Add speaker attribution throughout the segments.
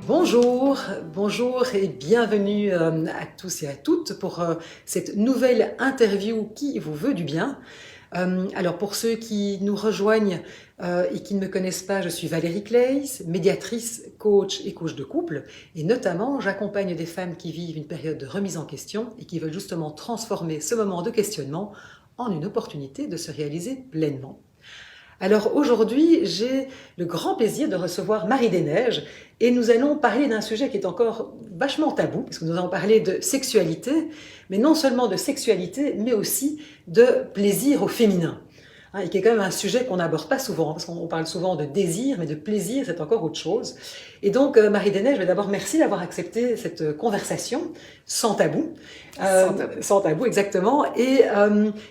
Speaker 1: Bonjour et bienvenue à tous et à toutes pour cette nouvelle interview qui vous veut du bien. Alors pour ceux qui nous rejoignent et qui ne me connaissent pas, je suis Valérie Claeys, médiatrice, coach et coach de couple, et notamment j'accompagne des femmes qui vivent une période de remise en question et qui veulent justement transformer ce moment de questionnement en une opportunité de se réaliser pleinement. Alors aujourd'hui, j'ai le grand plaisir de recevoir Marie Desneiges et nous allons parler d'un sujet qui est encore vachement tabou, parce que nous allons parler de sexualité, mais non seulement de sexualité, mais aussi de plaisir au féminin. Et qui est quand même un sujet qu'on n'aborde pas souvent, parce qu'on parle souvent de désir, mais de plaisir, c'est encore autre chose. Et donc, Marie Desneiges, d'abord, merci d'avoir accepté cette conversation sans tabou. Sans tabou, exactement. Et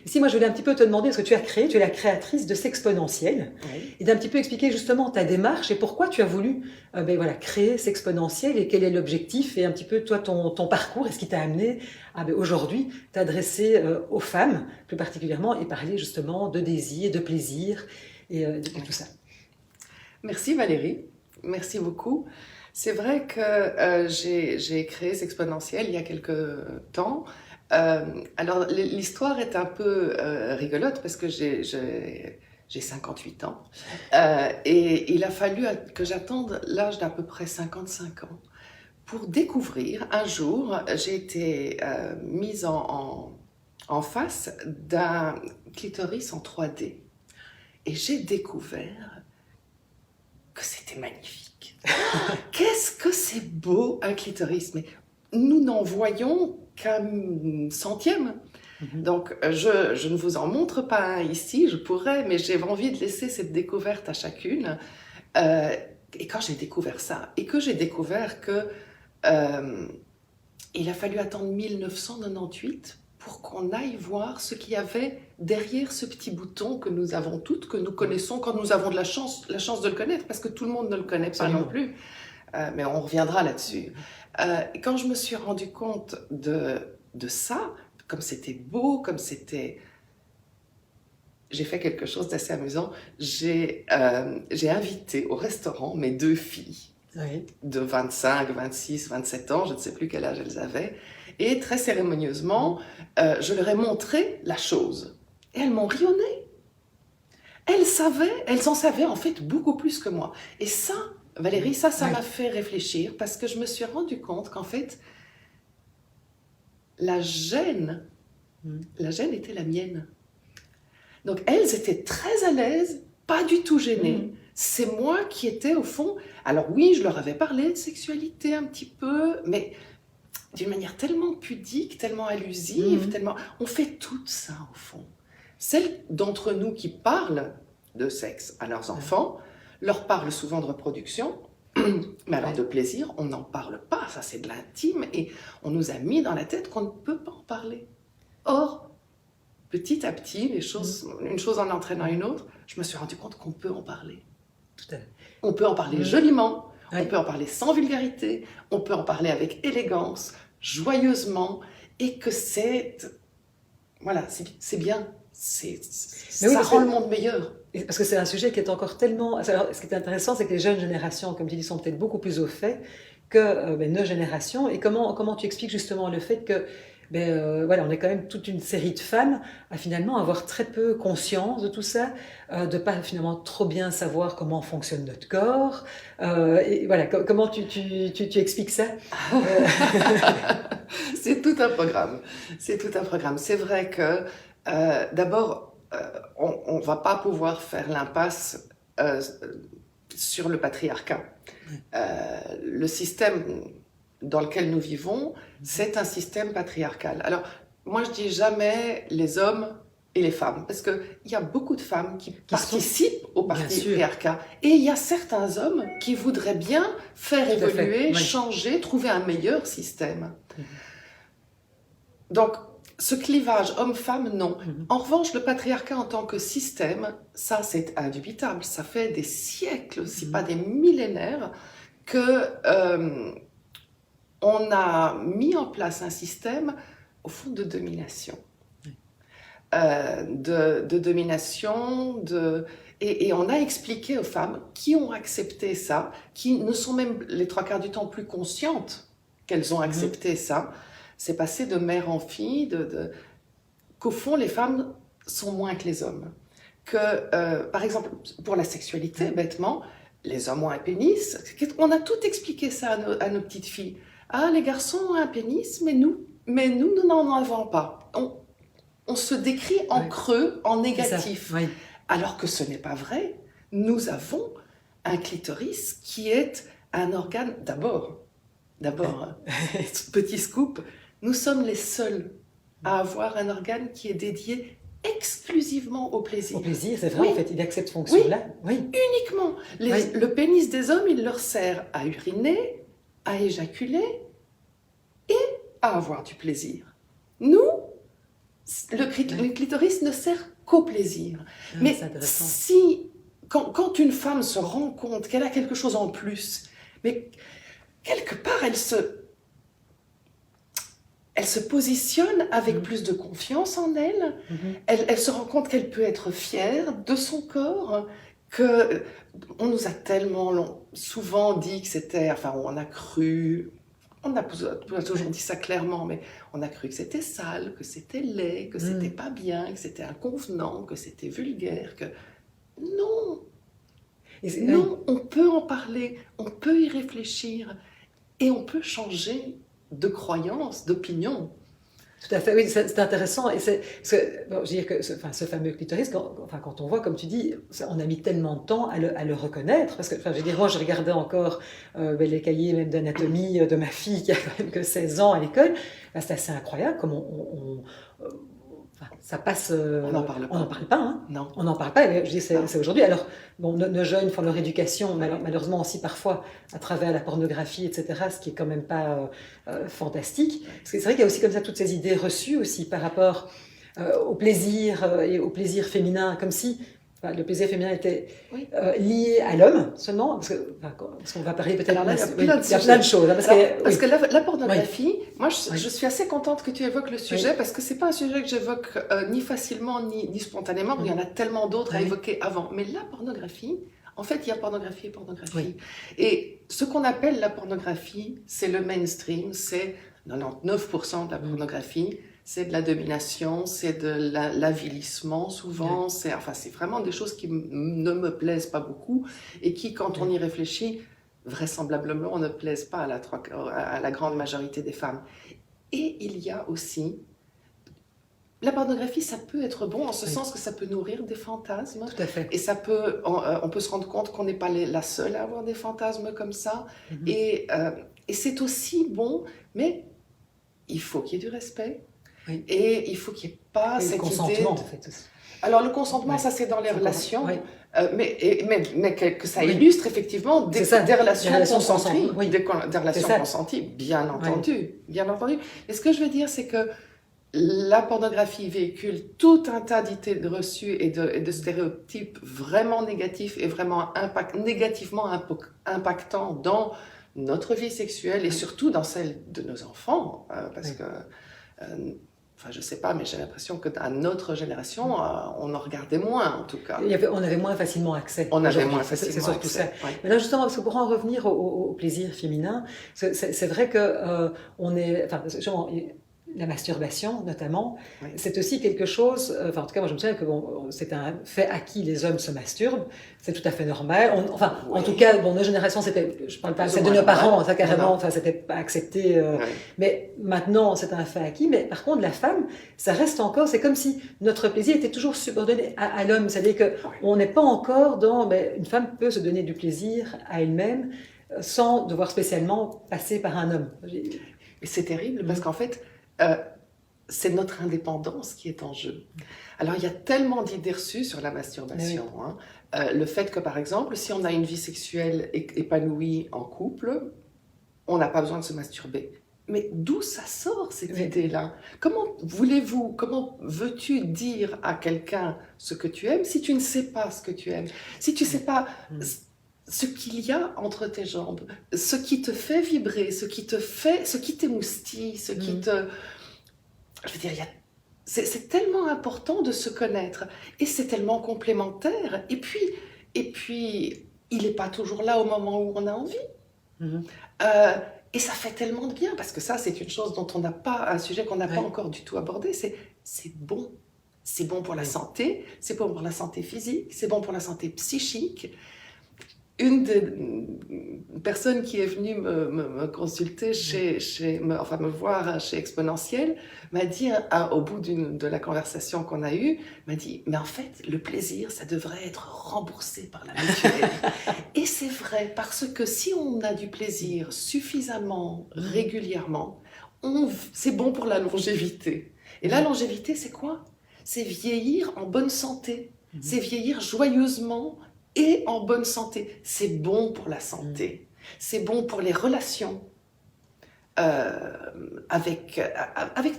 Speaker 1: ici, moi, je voulais un petit peu te demander, parce que tu es la créatrice de Sexponentiel, oui. Et d'un petit peu expliquer justement ta démarche et pourquoi tu as voulu créer Sexponentiel et quel est l'objectif et un petit peu, toi, ton parcours et ce qui t'a amené à aujourd'hui t'adresser aux femmes, plus particulièrement, et parler justement de désir, de plaisir et de tout ça.
Speaker 2: Merci Valérie, merci beaucoup. C'est vrai que j'ai créé Sexponentiel il y a quelques temps. Alors l'histoire est un peu rigolote parce que j'ai 58 ans et il a fallu que j'attende l'âge d'à peu près 55 ans pour découvrir. Un jour, j'ai été mise en face d'un clitoris en 3D et j'ai découvert que c'était magnifique. Qu'est-ce que c'est beau un clitoris, mais nous n'en voyons qu'un centième. Donc je ne vous en montre pas un ici, je pourrais, mais j'ai envie de laisser cette découverte à chacune. Et quand j'ai découvert ça, et que j'ai découvert que il a fallu attendre 1998 pour qu'on aille voir ce qu'il y avait derrière ce petit bouton que nous avons toutes, que nous connaissons quand nous avons de la chance de le connaître, parce que tout le monde ne le connaît pas non plus. Mais on reviendra là-dessus. Quand je me suis rendu compte de ça, comme c'était beau, comme c'était... J'ai fait quelque chose d'assez amusant. J'ai invité au restaurant mes deux filles. Oui. De 25, 26, 27 ans, je ne sais plus quel âge elles avaient, et très cérémonieusement, je leur ai montré la chose. Et elles m'ont ri au nez. Elles en savaient en fait beaucoup plus que moi. Et ça, Valérie, ça m'a fait réfléchir, parce que je me suis rendu compte qu'en fait, la gêne était la mienne. Donc elles étaient très à l'aise, pas du tout gênées. C'est moi qui étais au fond... Alors oui, je leur avais parlé de sexualité un petit peu, mais d'une manière tellement pudique, tellement allusive, tellement... On fait tout ça au fond. Celles d'entre nous qui parlent de sexe à leurs enfants, leur parlent souvent de reproduction, mais alors de plaisir, on n'en parle pas, ça c'est de l'intime, et on nous a mis dans la tête qu'on ne peut pas en parler. Or, petit à petit, une chose en entraînant une autre, je me suis rendu compte qu'on peut en parler. On peut en parler joliment, on peut en parler sans vulgarité, on peut en parler avec élégance, joyeusement, et que c'est bien, ça rend le monde meilleur.
Speaker 1: Parce que c'est un sujet qui est encore tellement... Alors, ce qui est intéressant, c'est que les jeunes générations, comme tu dis, sont peut-être beaucoup plus au fait que nos générations. Et comment tu expliques justement le fait que on est quand même toute une série de femmes à finalement avoir très peu conscience de tout ça, de pas finalement trop bien savoir comment fonctionne notre corps. Et voilà, comment tu expliques ça?
Speaker 2: C'est tout un programme. C'est vrai que d'abord, on va pas pouvoir faire l'impasse sur le patriarcat. Le système dans lequel nous vivons, c'est un système patriarcal. Alors, moi, je dis jamais les hommes et les femmes, parce qu'il y a beaucoup de femmes qui participent au patriarcat, et il y a certains hommes qui voudraient bien faire évoluer, changer, trouver un meilleur système. Donc, ce clivage homme-femme, non. En revanche, le patriarcat en tant que système, ça, c'est indubitable. Ça fait des siècles, si pas des millénaires, que... on a mis en place un système, au fond, de domination. De domination, Et on a expliqué aux femmes qui ont accepté ça, qui ne sont même les 3 quarts du temps plus conscientes qu'elles ont accepté ça. C'est passé de mère en fille, qu'au fond, les femmes sont moins que les hommes. Par exemple, pour la sexualité, bêtement, les hommes ont un pénis. On a tout expliqué ça à nos petites filles. Ah, les garçons ont un pénis, mais nous n'en avons pas. On se décrit en creux, en négatif.
Speaker 1: Oui.
Speaker 2: Alors que ce n'est pas vrai. Nous avons un clitoris qui est un organe, d'abord, petit scoop, nous sommes les seuls à avoir un organe qui est dédié exclusivement au plaisir.
Speaker 1: Au plaisir, c'est vrai, en fait, il accepte cette fonction-là. Oui.
Speaker 2: Uniquement. Le pénis des hommes, il leur sert à uriner, à éjaculer et à avoir du plaisir. Nous, le clitoris ne sert qu'au plaisir. Mais quand une femme se rend compte qu'elle a quelque chose en plus, mais quelque part, elle se positionne avec plus de confiance en elle. Elle se rend compte qu'elle peut être fière de son corps, on nous a tellement souvent dit que c'était, enfin on a cru, on a toujours dit ça clairement, mais on a cru que c'était sale, que c'était laid, que c'était pas bien, que c'était inconvenant, que c'était vulgaire, que non. Non, on peut en parler, on peut y réfléchir et on peut changer de croyance, d'opinion.
Speaker 1: Tout à fait, oui, c'est intéressant. Et je veux dire que ce fameux clitoris, quand on voit, comme tu dis, on a mis tellement de temps à le reconnaître. Parce que, je veux dire, moi, je regardais encore les cahiers même d'anatomie de ma fille qui a quand même que 16 ans à l'école. C'est assez incroyable comment ça passe.
Speaker 2: On n'en parle pas.
Speaker 1: On n'en parle pas, hein.
Speaker 2: Non.
Speaker 1: On n'en parle pas. Je dis, c'est aujourd'hui. Alors, bon, nos jeunes font leur éducation, malheureusement aussi parfois à travers la pornographie, etc., ce qui est quand même pas fantastique. Parce que c'est vrai qu'il y a aussi comme ça toutes ces idées reçues aussi par rapport au plaisir et au plaisir féminin, comme si le plaisir féminin était lié à l'homme seulement, parce qu'on va parler peut-être...
Speaker 2: Alors là, il y a
Speaker 1: plein de choses. Hein,
Speaker 2: parce que la pornographie, moi je suis assez contente que tu évoques le sujet, parce que c'est pas un sujet que j'évoque ni facilement ni spontanément, il y en a tellement d'autres à évoquer avant. Mais la pornographie, en fait, il y a pornographie et pornographie. Et ce qu'on appelle la pornographie, c'est le mainstream, c'est 99% de la pornographie. C'est de la domination, c'est de l'avilissement souvent, c'est vraiment des choses qui ne me plaisent pas beaucoup et qui, quand on y réfléchit, vraisemblablement ne plaisent pas à la grande majorité des femmes. Et il y a aussi... La pornographie, ça peut être bon en ce sens que ça peut nourrir des fantasmes.
Speaker 1: Tout à fait.
Speaker 2: Et on peut se rendre compte qu'on n'est pas la seule à avoir des fantasmes comme ça. Et c'est aussi bon, mais il faut qu'il y ait du respect. Oui. Et il faut qu'il n'y ait pas cette idée...
Speaker 1: Le consentement, en fait, aussi.
Speaker 2: Alors, le consentement, ça, c'est dans les relations, mais que ça illustre effectivement des relations consenties. Des relations consenties, bien entendu. Bien entendu. Et ce que je veux dire, c'est que la pornographie véhicule tout un tas d'idées reçues et de stéréotypes vraiment négatifs et vraiment négativement impactants dans notre vie sexuelle et surtout dans celle de nos enfants, parce que... je ne sais pas, mais j'ai l'impression que dans notre génération, on en regardait moins, en tout cas.
Speaker 1: On avait moins facilement accès.
Speaker 2: On avait moins facilement
Speaker 1: accès. C'est surtout ça.
Speaker 2: Ouais.
Speaker 1: Mais là, justement, parce que pour en revenir au plaisir féminin, c'est vrai que on est... La masturbation, notamment, c'est aussi quelque chose... en tout cas, moi, je me souviens que c'est un fait acquis, les hommes se masturbent, c'est tout à fait normal. En tout cas, nos générations, je parle pas, c'est de nos parents, ça carrément, c'était pas accepté. Mais maintenant, c'est un fait acquis. Mais par contre, la femme, ça reste encore... C'est comme si notre plaisir était toujours subordonné à l'homme. C'est-à-dire qu'on n'est pas encore dans... une femme peut se donner du plaisir à elle-même sans devoir spécialement passer par un homme.
Speaker 2: Et c'est terrible, parce qu'en fait... c'est notre indépendance qui est en jeu. Alors, il y a tellement d'idées reçues sur la masturbation. Le fait que, par exemple, si on a une vie sexuelle épanouie en couple, on n'a pas besoin de se masturber. Mais d'où ça sort, cette idée-là? Comment veux-tu dire à quelqu'un ce que tu aimes si tu ne sais pas ce que tu aimes? Si tu ne sais pas... ce qu'il y a entre tes jambes, ce qui te fait vibrer, ce qui t'émoustille, ce qui te... Je veux dire, c'est tellement important de se connaître et c'est tellement complémentaire. Et puis, il n'est pas toujours là au moment où on a envie.
Speaker 1: Mhm.
Speaker 2: Et ça fait tellement de bien parce que ça, c'est une chose dont on n'a pas, un sujet qu'on n'a pas
Speaker 1: Ouais.
Speaker 2: encore du tout abordé. C'est bon. C'est bon pour la
Speaker 1: Oui.
Speaker 2: santé, c'est bon pour la santé physique, c'est bon pour la santé psychique. Une des personnes qui est venue me consulter enfin me voir chez Exponentiel m'a dit, au bout de la conversation qu'on a eue, m'a dit, mais en fait, le plaisir, ça devrait être remboursé par la mutuelle. Et c'est vrai, parce que si on a du plaisir suffisamment, régulièrement, c'est bon pour la longévité. Et la longévité, c'est quoi? C'est vieillir en bonne santé. C'est vieillir joyeusement et en bonne santé. C'est bon pour la santé. C'est bon pour les relations avec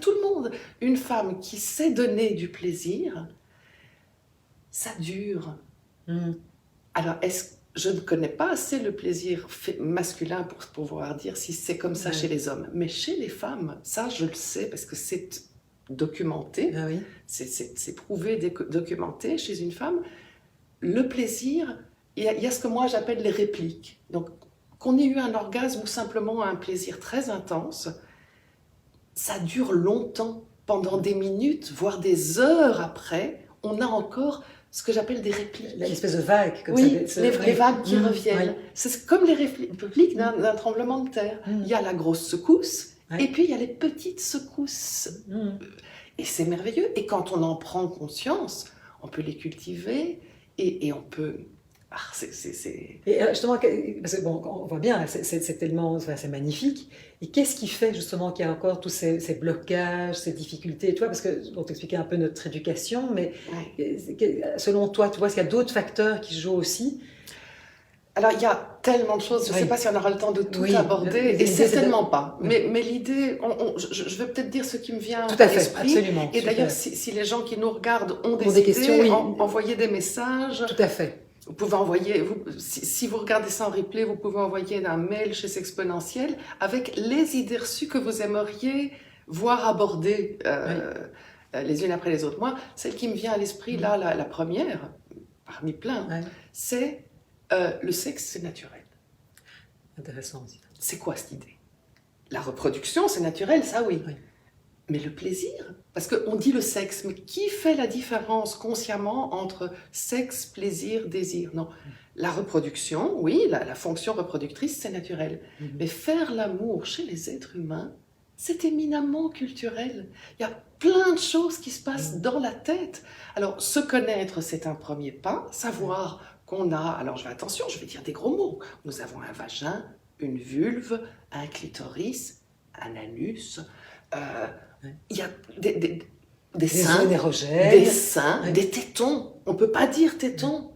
Speaker 2: tout le monde. Une femme qui sait donner du plaisir, ça dure. Alors, je ne connais pas assez le plaisir masculin pour pouvoir dire si c'est comme ça chez les hommes. Mais chez les femmes, ça, je le sais parce que c'est documenté.
Speaker 1: Ah oui.
Speaker 2: C'est prouvé, documenté chez une femme. Le plaisir, il y a ce que moi j'appelle les répliques. Donc, qu'on ait eu un orgasme ou simplement un plaisir très intense, ça dure longtemps, pendant des minutes, voire des heures après, on a encore ce que j'appelle des répliques.
Speaker 1: L'espèce de vague, comme
Speaker 2: oui,
Speaker 1: ça.
Speaker 2: les vagues qui reviennent. Oui. C'est comme les répliques d'un tremblement de terre. Il y a la grosse secousse, et puis il y a les petites secousses. Et c'est merveilleux. Et quand on en prend conscience, on peut les cultiver et on peut...
Speaker 1: Et justement, parce que bon, on voit bien, c'est tellement, c'est magnifique. Et qu'est-ce qui fait justement qu'il y a encore tous ces blocages, ces difficultés, tu vois, parce que on t'expliquait un peu notre éducation, mais selon toi, tu vois, est-ce qu'il y a d'autres facteurs qui jouent aussi?
Speaker 2: Alors, il y a tellement de choses, je ne sais pas si on aura le temps de tout aborder, et certainement pas. Mais l'idée, je vais peut-être dire ce qui me vient à l'esprit.
Speaker 1: Absolument.
Speaker 2: Et d'ailleurs, si les gens qui nous regardent ont des questions, envoyez des messages.
Speaker 1: Tout à fait.
Speaker 2: Vous pouvez envoyer, si vous regardez ça en replay, vous pouvez envoyer un mail chez Exponentiel avec les idées reçues que vous aimeriez voir abordées les unes après les autres. Moi, celle qui me vient à l'esprit, là, la première, parmi plein, c'est le sexe, c'est naturel.
Speaker 1: Intéressant aussi.
Speaker 2: C'est quoi cette idée? La reproduction, c'est naturel, ça oui. Mais le plaisir, parce qu'on dit le sexe, mais qui fait la différence consciemment entre sexe, plaisir, désir? Non. La reproduction, oui, la fonction reproductrice, c'est naturel. Mais faire l'amour chez les êtres humains, c'est éminemment culturel. Il y a plein de choses qui se passent dans la tête. Alors, se connaître, c'est un premier pas. Savoir qu'on a, alors attention, je vais dire des gros mots. Nous avons un vagin, une vulve, un clitoris, un anus... il y a des seins, des tétons. On ne peut pas dire tétons.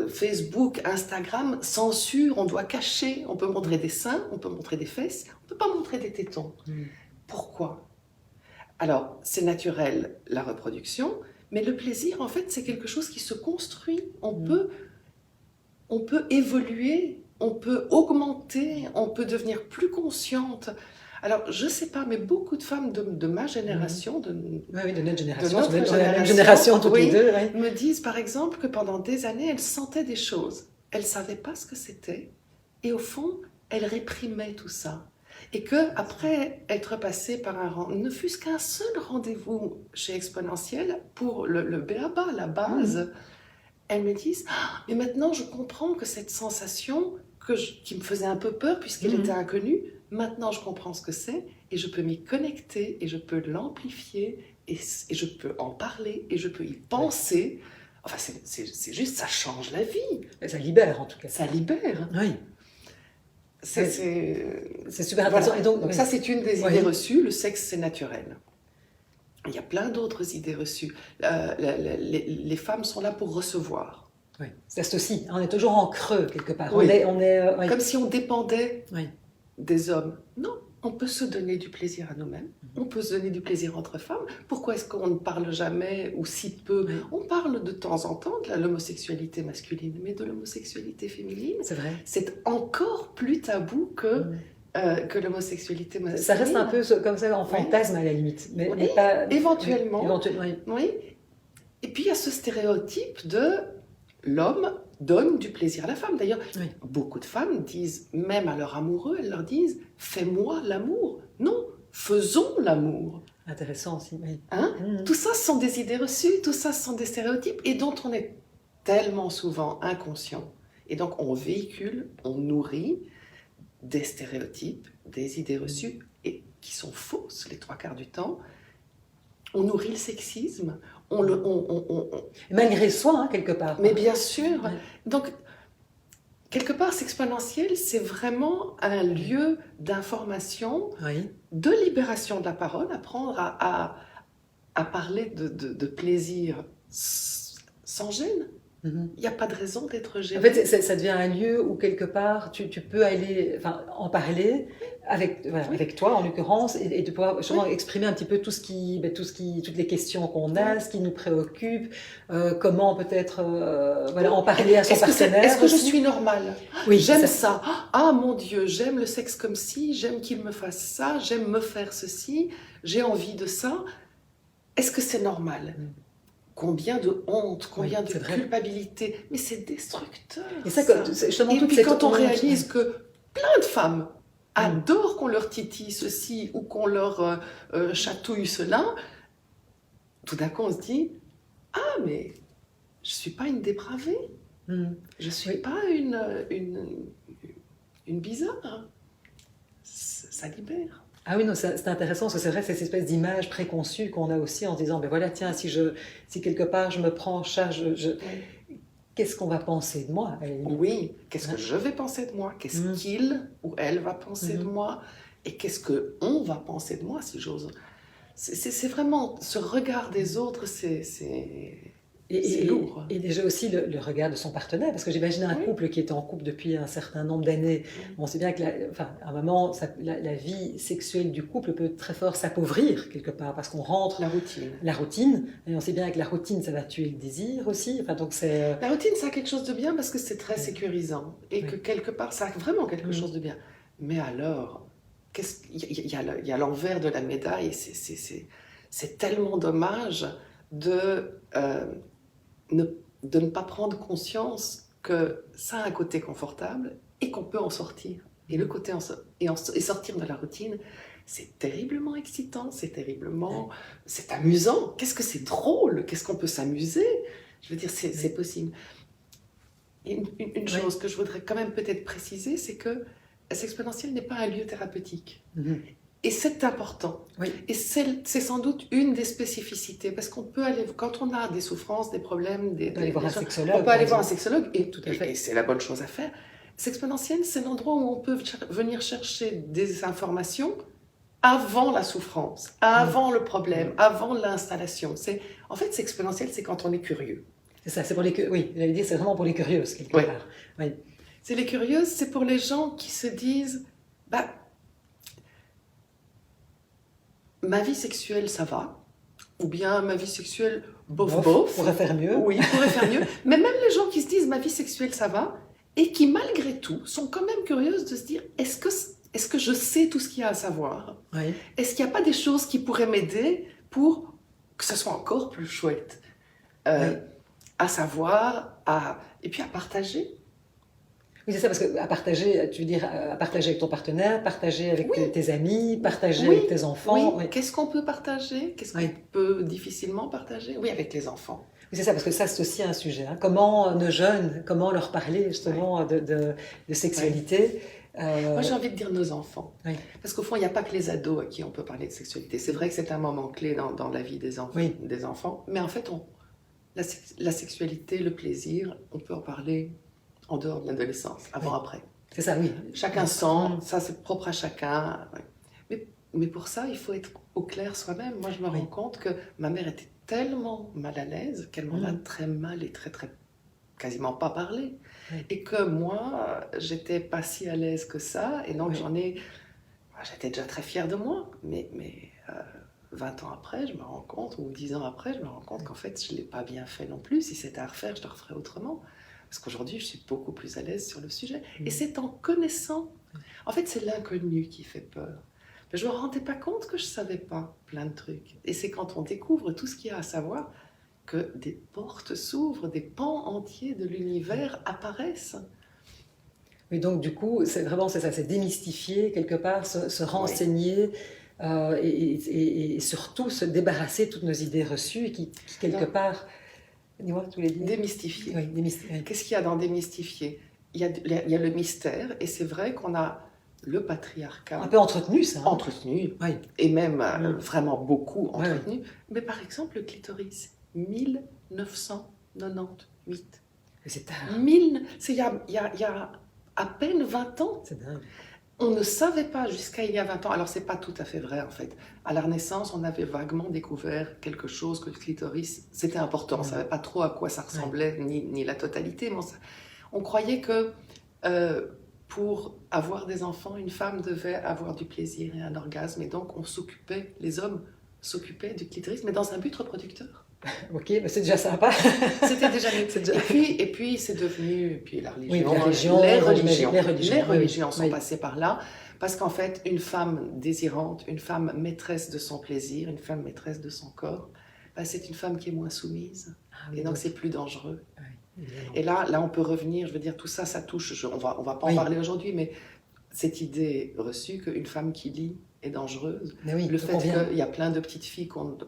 Speaker 2: Facebook, Instagram, censure, on doit cacher. On peut montrer des seins, on peut montrer des fesses, on ne peut pas montrer des tétons. Pourquoi? Alors, c'est naturel, la reproduction, mais le plaisir, en fait, c'est quelque chose qui se construit. On peut évoluer, on peut augmenter, on peut devenir plus consciente. Alors, je ne sais pas, mais beaucoup de femmes de ma génération, de
Speaker 1: notre génération,
Speaker 2: notre
Speaker 1: de la même génération toutes les deux,
Speaker 2: me disent par exemple que pendant des années, elles sentaient des choses. Elles ne savaient pas ce que c'était. Et au fond, elles réprimaient tout ça. Et qu'après être passées par ne fût-ce qu'un seul rendez-vous chez Exponentiel pour le b.a.-ba, la base, elles me disent « Mais maintenant, je comprends que cette sensation qui me faisait un peu peur puisqu'elle était inconnue, maintenant, je comprends ce que c'est et je peux m'y connecter et je peux l'amplifier et je peux en parler et je peux y penser. Enfin, c'est juste, ça change la vie.
Speaker 1: Et ça libère, en tout cas.
Speaker 2: Ça libère.
Speaker 1: Oui.
Speaker 2: C'est
Speaker 1: super intéressant.
Speaker 2: Voilà. Et donc ça, c'est une des idées reçues. Le sexe, c'est naturel. Il y a plein d'autres idées reçues. Les femmes sont là pour recevoir.
Speaker 1: Oui. C'est aussi. On est toujours en creux, quelque part.
Speaker 2: Oui.
Speaker 1: On est
Speaker 2: comme si on dépendait des hommes. Non, on peut se donner du plaisir à nous-mêmes. On peut se donner du plaisir entre femmes. Pourquoi est-ce qu'on ne parle jamais ou si peu? On parle de temps en temps de l'homosexualité masculine, mais de l'homosexualité féminine,
Speaker 1: c'est vrai.
Speaker 2: C'est encore plus tabou que que l'homosexualité masculine.
Speaker 1: Ça reste un peu comme ça en fantasme à la limite, mais pas...
Speaker 2: Éventuellement.
Speaker 1: Oui, éventuellement,
Speaker 2: Oui. Et puis il y a ce stéréotype de l'homme donne du plaisir à la femme. D'ailleurs, beaucoup de femmes disent, même à leur amoureux, elles leur disent « fais-moi l'amour ». Non, faisons l'amour.
Speaker 1: Intéressant aussi, oui.
Speaker 2: Hein? Tout ça, ce sont des idées reçues, tout ça, ce sont des stéréotypes et dont on est tellement souvent inconscient. Et donc, on véhicule, on nourrit des stéréotypes, des idées reçues, et qui sont fausses les 3/4 du temps. On nourrit le sexisme.
Speaker 1: Malgré soi, hein, quelque part.
Speaker 2: Mais bien sûr. Donc, quelque part, Sexponentiel, c'est vraiment un lieu d'information, de libération de la parole, apprendre à parler de plaisir sans gêne. Il n'y a pas de raison d'être gêné.
Speaker 1: En fait, ça devient un lieu où, quelque part, tu peux aller en parler avec toi, en l'occurrence, et de pouvoir justement exprimer un petit peu toutes les questions qu'on a, ce qui nous préoccupe, comment peut-être en parler à son partenaire.
Speaker 2: Est-ce que je suis normale?
Speaker 1: Oui,
Speaker 2: j'aime ça. Ah mon Dieu, j'aime le sexe comme ci, j'aime qu'il me fasse ça, j'aime me faire ceci, j'ai envie de ça. Est-ce que c'est normal? Combien de honte, combien de culpabilité, mais c'est destructeur.
Speaker 1: Et
Speaker 2: puis quand on réalise que plein de femmes adorent qu'on leur titille ceci ou qu'on leur chatouille cela, tout d'un coup on se dit « Ah, mais je ne suis pas une dépravée, je ne suis pas une bizarre. » Ça libère.
Speaker 1: Ah oui, non, c'est intéressant parce que c'est vrai, c'est cette espèce d'image préconçue qu'on a aussi en se disant, ben voilà, tiens, si quelque part je me prends en charge, qu'est-ce qu'on va penser de moi?
Speaker 2: Oui, qu'est-ce que je vais penser de moi? Qu'est-ce qu'il ou elle va penser de moi? Et qu'est-ce qu'on va penser de moi, si j'ose? C'est vraiment, ce regard des autres, c'est lourd.
Speaker 1: Et déjà aussi le regard de son partenaire, parce que j'imagine un couple qui est en couple depuis un certain nombre d'années, on sait bien que à un moment, la vie sexuelle du couple peut très fort s'appauvrir quelque part, parce qu'on rentre... La routine, et on sait bien que la routine, ça va tuer le désir aussi. Donc
Speaker 2: la routine, ça a quelque chose de bien parce que c'est très sécurisant, et que quelque part, ça a vraiment quelque chose de bien. Mais alors, il y a l'envers de la médaille, c'est tellement dommage de ne pas prendre conscience que ça a un côté confortable et qu'on peut en sortir. Et le côté et sortir de la routine, c'est terriblement excitant, c'est amusant. Qu'est-ce que c'est drôle? Qu'est-ce qu'on peut s'amuser? Je veux dire, c'est possible. Et une chose que je voudrais quand même peut-être préciser, c'est que Sexponentiel n'est pas un lieu thérapeutique. Et c'est important. Et c'est sans doute une des spécificités, parce qu'on peut aller, quand on a des souffrances, des problèmes,
Speaker 1: on peut aller voir un sexologue.
Speaker 2: On peut aller voir un sexologue, et c'est la bonne chose à faire. Sexponentiel, c'est l'endroit où on peut venir chercher des informations avant la souffrance, avant le problème, avant l'installation. En fait, Sexponentiel, c'est quand on est curieux.
Speaker 1: C'est ça, c'est pour les oui, j'allais dire, c'est vraiment pour les curieuses, quelque part.
Speaker 2: C'est les curieuses, c'est pour les gens qui se disent, ma vie sexuelle, ça va, ou bien ma vie sexuelle, bof.
Speaker 1: Pourrait faire mieux.
Speaker 2: Oui, pourrait faire mieux. Mais même les gens qui se disent, ma vie sexuelle, ça va, et qui, malgré tout, sont quand même curieuses de se dire, est-ce que je sais tout ce qu'il y a à savoir? Est-ce qu'il n'y a pas des choses qui pourraient m'aider pour que ce soit encore plus chouette? À savoir, et puis à partager.
Speaker 1: Oui, c'est ça, parce qu'à partager, tu veux dire, à partager avec ton partenaire, partager avec tes amis, partager avec tes enfants.
Speaker 2: Qu'est-ce qu'on peut partager? Qu'est-ce qu'on peut difficilement partager? Oui, avec les enfants.
Speaker 1: Oui, c'est ça, parce que ça, c'est aussi un sujet. Comment nos jeunes, comment leur parler justement de sexualité?
Speaker 2: Moi, j'ai envie de dire nos enfants. Parce qu'au fond, il n'y a pas que les ados à qui on peut parler de sexualité. C'est vrai que c'est un moment clé dans la vie des enfants. Mais en fait, la sexualité, le plaisir, on peut en parler en dehors de l'adolescence, avant-après.
Speaker 1: C'est ça, oui.
Speaker 2: Chacun sent, ça c'est propre à chacun. Mais pour ça, il faut être au clair soi-même. Moi, je me rends compte que ma mère était tellement mal à l'aise qu'elle m'en a très mal et très, quasiment pas parlé. Et que moi, j'étais pas si à l'aise que ça. Et donc, j'étais déjà très fière de moi. Mais 20 ans après, je me rends compte, ou 10 ans après, je me rends compte qu'en fait, je ne l'ai pas bien fait non plus. Si c'était à refaire, je le referais autrement. Parce qu'aujourd'hui, je suis beaucoup plus à l'aise sur le sujet. Et c'est en connaissant En fait, c'est l'inconnu qui fait peur. Mais je ne me rendais pas compte que je ne savais pas plein de trucs. Et c'est quand on découvre tout ce qu'il y a à savoir que des portes s'ouvrent, des pans entiers de l'univers apparaissent.
Speaker 1: Oui, donc du coup, c'est ça, c'est démystifier quelque part, se renseigner et surtout se débarrasser de toutes nos idées reçues qui quelque part, dis-moi, tu voulais dire?
Speaker 2: Démystifier.
Speaker 1: Oui, démystifier.
Speaker 2: Qu'est-ce qu'il y a dans démystifier? Il y a le mystère, et c'est vrai qu'on a le patriarcat.
Speaker 1: Un peu entretenu, ça. Hein?
Speaker 2: Entretenu,
Speaker 1: oui.
Speaker 2: Et même vraiment beaucoup entretenu.
Speaker 1: Oui.
Speaker 2: Mais par exemple, le clitoris, 1998.
Speaker 1: C'est tard.
Speaker 2: Il y a à peine 20 ans.
Speaker 1: C'est dingue.
Speaker 2: On ne savait pas jusqu'à il y a 20 ans. Alors, c'est pas tout à fait vrai, en fait. À la Renaissance, on avait vaguement découvert quelque chose, que le clitoris, c'était important. On ne savait pas trop à quoi ça ressemblait, ni la totalité. Mais on croyait que pour avoir des enfants, une femme devait avoir du plaisir et un orgasme. Et donc, les hommes s'occupaient du clitoris, mais dans un but reproducteur.
Speaker 1: Ok, mais c'est déjà sympa.
Speaker 2: C'était déjà mieux. Et puis c'est devenu, puis la religion,
Speaker 1: les
Speaker 2: religions sont passées par là, parce qu'en fait, une femme désirante, une femme maîtresse de son plaisir, une femme maîtresse de son corps, c'est une femme qui est moins soumise, et donc c'est plus dangereux. Oui, et là, on peut revenir, je veux dire, tout ça, ça touche, on va pas en parler aujourd'hui, mais cette idée reçue qu'une femme qui lit est dangereuse, le fait qu'il y a plein de petites filles qu'on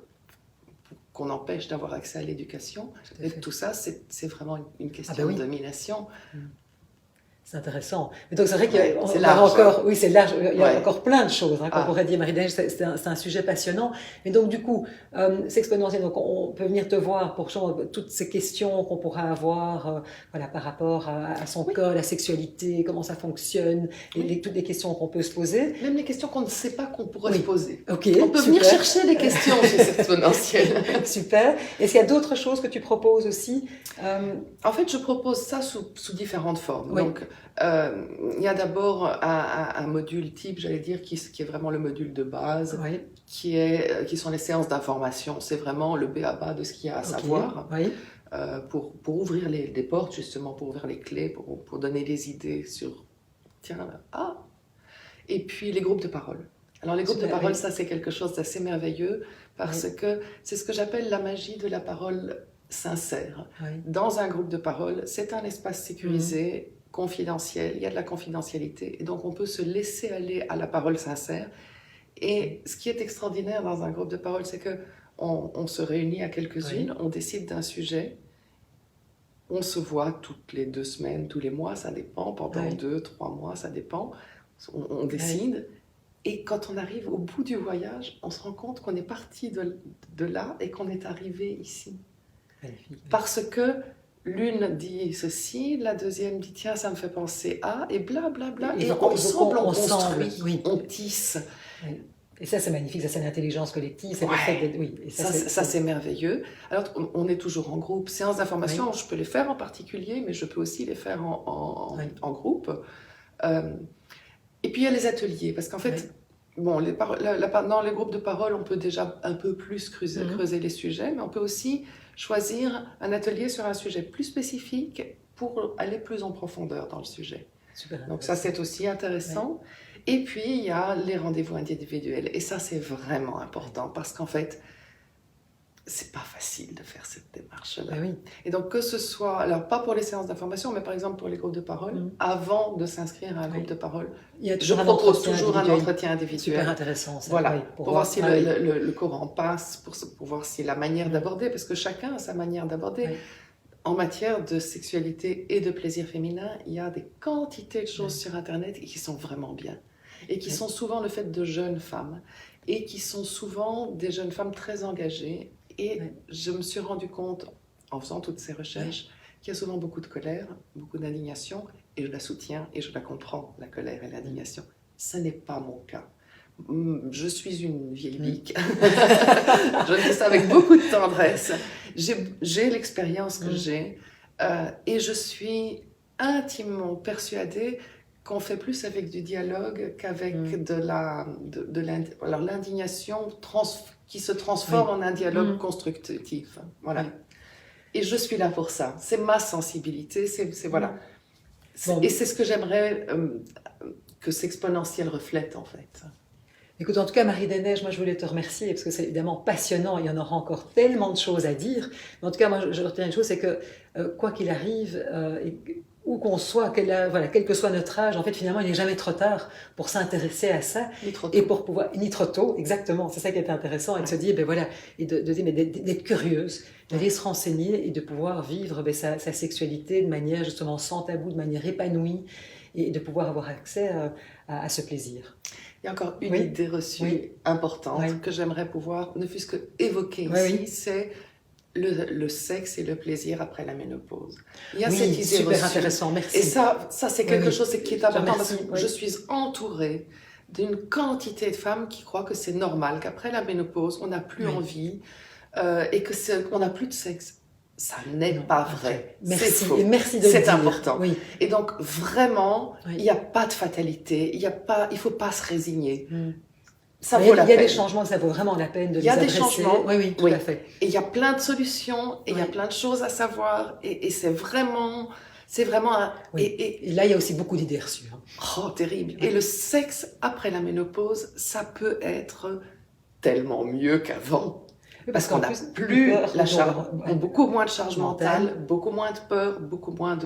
Speaker 2: empêche d'avoir accès à l'éducation. Et tout ça, c'est vraiment une question de domination.
Speaker 1: C'est intéressant. Mais donc c'est vrai qu'il y a
Speaker 2: c'est large,
Speaker 1: encore, oui, c'est large. Il y a encore plein de choses qu'on pourrait dire. Marie-Neige, c'est un sujet passionnant. Mais donc du coup, Sexponentiel, donc on peut venir te voir pour toutes ces questions qu'on pourra avoir, voilà, par rapport à son corps, la sexualité, comment ça fonctionne, et toutes les questions qu'on peut se poser.
Speaker 2: Même les questions qu'on ne sait pas qu'on pourrait se poser.
Speaker 1: Okay,
Speaker 2: on peut venir chercher des questions chez Sexponentiel.
Speaker 1: Super. Est-ce qu'il y a d'autres choses que tu proposes aussi?
Speaker 2: En fait, je propose ça sous différentes formes. Donc, il y a d'abord un module type, j'allais dire, qui est vraiment le module de base, qui sont les séances d'information. C'est vraiment le b.a.-ba de ce qu'il y a à savoir, pour ouvrir des portes, justement, pour ouvrir les clés, pour donner des idées sur, et puis les groupes de parole. Alors les groupes de parole, ça c'est quelque chose d'assez merveilleux, parce que c'est ce que j'appelle la magie de la parole sincère. Dans un groupe de parole, c'est un espace sécurisé, confidentiel, il y a de la confidentialité, et donc on peut se laisser aller à la parole sincère. Et ce qui est extraordinaire dans un groupe de parole, c'est que on se réunit à quelques-unes, on décide d'un sujet, on se voit toutes les 2 semaines, tous les mois, ça dépend, pendant 2-3 mois, ça dépend, on décide. Et quand on arrive au bout du voyage, on se rend compte qu'on est parti de là et qu'on est arrivé ici. Parce que l'une dit ceci, la deuxième dit tiens, ça me fait penser à, et blablabla. Et ensemble, on construit, on tisse.
Speaker 1: Et ça, c'est magnifique, ça, c'est l'intelligence collective.
Speaker 2: Ça, c'est merveilleux. Alors, on est toujours en groupe. Séances d'information, je peux les faire en particulier, mais je peux aussi les faire en groupe. Et puis, il y a les ateliers, parce qu'en fait, dans les groupes de parole, on peut déjà un peu plus creuser les sujets, mais on peut aussi choisir un atelier sur un sujet plus spécifique pour aller plus en profondeur dans le sujet. Donc ça, c'est aussi intéressant. Et puis, il y a les rendez-vous individuels. Et ça, c'est vraiment important parce qu'en fait, c'est pas facile de faire cette démarche-là. Et donc, que ce soit, alors pas pour les séances d'information, mais par exemple pour les groupes de parole, avant de s'inscrire à un groupe de parole, je propose toujours un entretien individuel.
Speaker 1: Super intéressant. Ça.
Speaker 2: Voilà, pour voir si le courant passe, pour voir si la manière d'aborder, parce que chacun a sa manière d'aborder. En matière de sexualité et de plaisir féminin, il y a des quantités de choses sur Internet qui sont vraiment bien. Et qui sont souvent le fait de jeunes femmes. Et qui sont souvent des jeunes femmes très engagées. Et je me suis rendu compte, en faisant toutes ces recherches, qu'il y a souvent beaucoup de colère, beaucoup d'indignation. Et je la soutiens et je la comprends, la colère et l'indignation. Ce n'est pas mon cas. Je suis une vieille bique. Je dis ça avec beaucoup de tendresse. J'ai l'expérience que j'ai. Et je suis intimement persuadée qu'on fait plus avec du dialogue qu'avec alors l'indignation qui se transforme en un dialogue constructif. Voilà. Et je suis là pour ça. C'est ma sensibilité. Voilà. Et c'est ce que j'aimerais que c'est exponentiel reflète en fait.
Speaker 1: Écoute, en tout cas, Marie des Neiges, moi je voulais te remercier parce que c'est évidemment passionnant, il y en aura encore tellement de choses à dire. Mais en tout cas, moi je retiens une chose, c'est que quoi qu'il arrive, où qu'on soit, voilà, quel que soit notre âge, en fait finalement il n'est jamais trop tard pour s'intéresser à ça.
Speaker 2: Ni trop
Speaker 1: Et
Speaker 2: tôt.
Speaker 1: pour pouvoir, ni trop tôt, exactement, c'est ça qui est intéressant, et de se dire, ben voilà, et d'être curieuse, d'aller se renseigner et de pouvoir vivre sa sexualité de manière justement sans tabou, de manière épanouie, et de pouvoir avoir accès à ce plaisir.
Speaker 2: Il y a encore une
Speaker 1: Oui.
Speaker 2: idée reçue
Speaker 1: Oui.
Speaker 2: importante
Speaker 1: Oui.
Speaker 2: que j'aimerais pouvoir, ne fût-ce que évoquer
Speaker 1: Oui,
Speaker 2: ici,
Speaker 1: oui.
Speaker 2: c'est le sexe et le plaisir après la ménopause. Il y a
Speaker 1: Oui,
Speaker 2: cette idée
Speaker 1: super
Speaker 2: reçue.
Speaker 1: intéressant, merci.
Speaker 2: Et ça c'est
Speaker 1: Oui,
Speaker 2: quelque
Speaker 1: oui.
Speaker 2: chose qui est
Speaker 1: Je
Speaker 2: important
Speaker 1: remercie,
Speaker 2: parce que
Speaker 1: oui.
Speaker 2: je suis entourée d'une quantité de femmes qui croient que c'est normal, qu'après la ménopause, on n'a plus
Speaker 1: Oui.
Speaker 2: envie et qu'on n'a plus de sexe. Ça n'est
Speaker 1: Non,
Speaker 2: pas vrai.
Speaker 1: Merci,
Speaker 2: C'est faux.
Speaker 1: et merci de le
Speaker 2: C'est
Speaker 1: dire.
Speaker 2: important.
Speaker 1: Oui.
Speaker 2: Et donc, vraiment,
Speaker 1: Oui.
Speaker 2: il n'y a pas de fatalité, il ne faut pas se résigner.
Speaker 1: Mm.
Speaker 2: Ça
Speaker 1: Mais
Speaker 2: vaut la
Speaker 1: il y a
Speaker 2: peine.
Speaker 1: des changements, ça vaut vraiment la peine de
Speaker 2: Il
Speaker 1: les
Speaker 2: y a des
Speaker 1: adresser.
Speaker 2: changements.
Speaker 1: Oui, oui, tout
Speaker 2: Oui.
Speaker 1: à fait.
Speaker 2: Et il y a plein de solutions, et il y a
Speaker 1: Oui.
Speaker 2: plein de choses à savoir, et c'est vraiment un...
Speaker 1: Oui. Et là, il y a aussi beaucoup d'idées reçues. Hein.
Speaker 2: Oh, terrible.
Speaker 1: Oui.
Speaker 2: Et le sexe après la ménopause, ça peut être tellement mieux qu'avant.
Speaker 1: Oui,
Speaker 2: Parce qu'on
Speaker 1: qu'en
Speaker 2: n'a
Speaker 1: plus,
Speaker 2: plus
Speaker 1: peur,
Speaker 2: la charge,
Speaker 1: ouais.
Speaker 2: beaucoup moins de charge
Speaker 1: Mentale.
Speaker 2: mentale, beaucoup moins de peur, beaucoup moins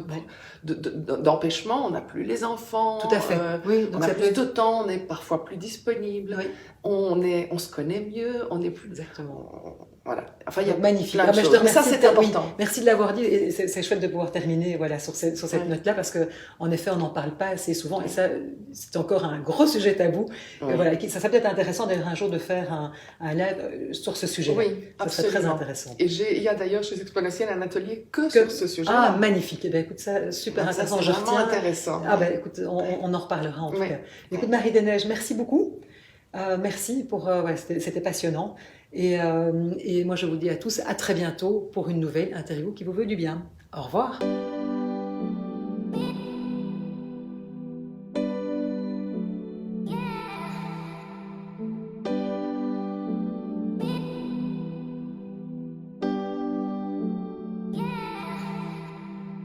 Speaker 2: d'empêchement. On n'a plus les enfants.
Speaker 1: Tout à fait. Oui,
Speaker 2: On
Speaker 1: donc
Speaker 2: a
Speaker 1: ça
Speaker 2: plus
Speaker 1: peut être...
Speaker 2: de temps, on est parfois plus disponible.
Speaker 1: Oui,
Speaker 2: On se connaît mieux, on est plus...
Speaker 1: exactement.
Speaker 2: Voilà. Enfin, il y a
Speaker 1: Magnifique.
Speaker 2: plein de
Speaker 1: Ah, mais je
Speaker 2: choses.
Speaker 1: te
Speaker 2: Mais ça,
Speaker 1: remercie
Speaker 2: c'est
Speaker 1: de- oui,
Speaker 2: important.
Speaker 1: merci de l'avoir dit. Et c'est chouette de pouvoir terminer voilà, sur cette
Speaker 2: Ouais.
Speaker 1: note-là parce qu'en effet, on n'en parle pas assez souvent.
Speaker 2: Ouais.
Speaker 1: Et ça, c'est encore un gros sujet tabou.
Speaker 2: Ouais.
Speaker 1: Voilà, ça serait peut-être intéressant d'ailleurs un jour de faire un live sur ce sujet-là.
Speaker 2: Oui,
Speaker 1: Ça serait très
Speaker 2: absolument.
Speaker 1: intéressant.
Speaker 2: Et il y a d'ailleurs chez Exponentiel un atelier que sur ce sujet-là.
Speaker 1: Ah, magnifique. Eh bien, écoute, ça, super
Speaker 2: Donc ça,
Speaker 1: intéressant.
Speaker 2: c'est
Speaker 1: Je
Speaker 2: vraiment
Speaker 1: retiens.
Speaker 2: intéressant.
Speaker 1: Ah, ben, écoute, on en reparlera en tout
Speaker 2: Oui.
Speaker 1: cas. Écoute, Marie des Neiges, merci beaucoup. Merci pour. Ouais, c'était passionnant. Et moi, je vous dis à tous à très bientôt pour une nouvelle interview qui vous veut du bien. Au revoir.